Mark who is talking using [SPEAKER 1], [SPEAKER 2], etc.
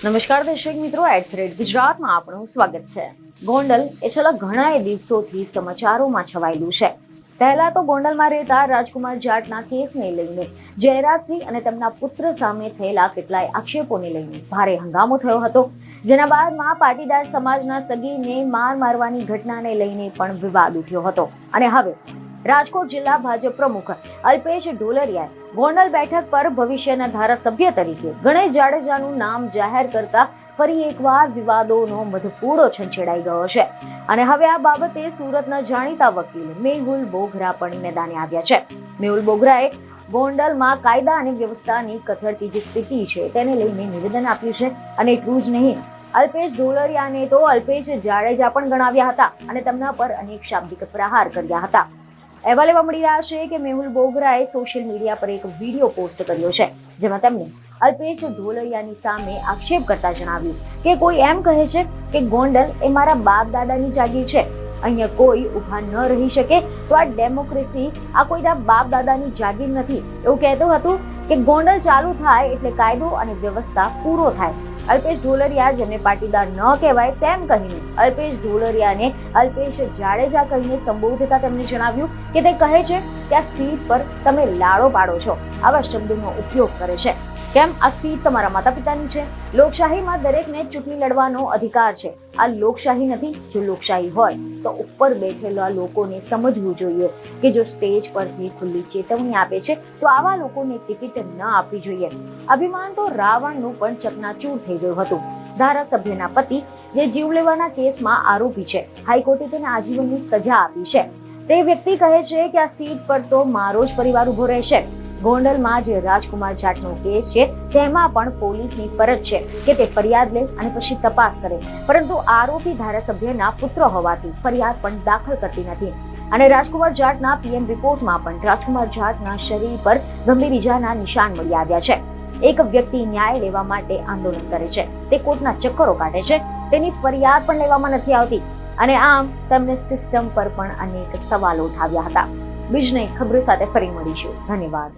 [SPEAKER 1] નમસ્કાર દર્શક મિત્રો, ગુજરાતમાં આપણું સ્વાગત છે. ગોંડલ એ છેલ્લા ઘણા દિવસોથી સમાચારોમાં છવાયેલું છે. પહેલા તો ગોંડલમાં રહેતા રાજકુમાર જાટના કેસને લઈને જયરાજસિંહ અને તેમના પુત્ર સામે થયેલા કેટલાય આક્ષેપોને લઈને ભારે હંગામો થયો હતો, જેના બાદમાં પાટીદાર સમાજના સગીરને મારવાની ઘટનાને લઈને પણ વિવાદ ઉઠ્યો હતો. અને હવે રાજકોટ જિલ્લા ભાજપ પ્રમુખ અલ્પેશ ઢોલરિયાએ ગોંડલ બેઠક પર ભવિષ્યના ધારાસભ્ય તરીકે ગણેશ જાડેજાનું નામ જાહેર કરતા ફરી એકવાર વિવાદોનો મધપૂડો છંછેડાઈ ગયો છે. અને હવે આ બાબતે સુરતના જાણીતા વકીલ મેહુલ બોગરા પણ મેદાને આવ્યા છે. મેહુલ બોગરાએ ગોંડલમાં કાયદા અને વ્યવસ્થાની કથળતી જે સ્થિતિ છે તેને લઈને નિવેદન આપ્યું છે. અને એટલું જ નહીં, અલ્પેશ ઢોલરિયાને તો અલ્પેશ જાડેજા પણ ગણાવ્યા હતા અને તેમના પર અનેક શાબ્દિક પ્રહાર કર્યા હતા. અહેવાલ એવા મળી રહ્યા છે કે મેહુલ બોગરાએ સોશિયલ મીડિયા પર એક વિડીયો પોસ્ટ કર્યો છે, જેમાં તેમણે અલ્પેશ ઢોલરિયાની સામે આક્ષેપ કરતા જણાવ્યું કે કોઈ એમ કહે છે કે ગોંડલ એ મારા બાપ દાદાની જાગીર છે, અહીંયા કોઈ ઉભા ન રહી શકે, તો આ ડેમોક્રેસી આ કોઈના બાપ દાદાની જાગીર નથી. એવું કહેતું હતું કે ગોંડલ ચાલુ થાય એટલે કાયદો અને વ્યવસ્થા પૂરો થાય. અલ્પેશ ઢોલરિયા, જેમને પાટીદાર ન કહેવાય તેમ કહીને અલ્પેશ ઢોલરિયાને અલ્પેશ જાડેજા કહીને સંબોધતા તેમણે જણાવ્યું કે તે કહે છે કે આ સીટ પર તમે લાડો પાડો છો, આવા શબ્દોનો ઉપયોગ કરે છે. કેમ આ સીટ તમારા માતા પિતાની છે? લોકશાહીમાં દરેકને ચૂંટણી લડવાનો અધિકાર છે. આ લોકશાહી નથી. જો લોકશાહી હોય તો ઉપર બેઠેલા લોકોને સમજવું જોઈએ કે જો સ્ટેજ પરથી ખુલ્લી ચેતવણી આપે છે તો આવા લોકોને ટિકિટ ન આપવી જોઈએ. અભિમાન તો રાવણનું પણ ચકનાચૂર થઈ ગયું હતું. ધારાસભ્યના પતિ જે જીવલેવાના કેસમાં આરોપી છે, હાઈકોર્ટે તેને આજીવનની સજા આપી છે. તે વ્યક્તિ કહે છે કે આ સીટ પર તો મારો જ પરિવાર ઉભો રહેશે. ગોંડલમાં જે રાજકુમાર જાટનો કેસ છે તેમાં પણ પોલીસની ફરજ છે કે તે ફરિયાદ લે અને પછી તપાસ કરે, પરંતુ આરોપી ધારાસભ્યના પુત્ર હોવાથી ફરિયાદ પણ દાખલ કરતી નથી. અને રાજકુમાર જાટના પીએમ રિપોર્ટમાં પણ રાજકુમાર જાટના શરીર પર ગંભીર ઈજાના નિશાન મળી આવ્યા છે. એક વ્યક્તિ ન્યાય લેવા માટે આંદોલન કરે છે, તે કોર્ટના ચક્કરો કાઢે છે, તેની ફરિયાદ પણ લેવામાં નથી આવતી. અને આમ તેમને સિસ્ટમ પર પણ અનેક સવાલો ઉઠાવ્યા હતા. બીજને ખબરો સાથે ફરી મળીશું. ધન્યવાદ.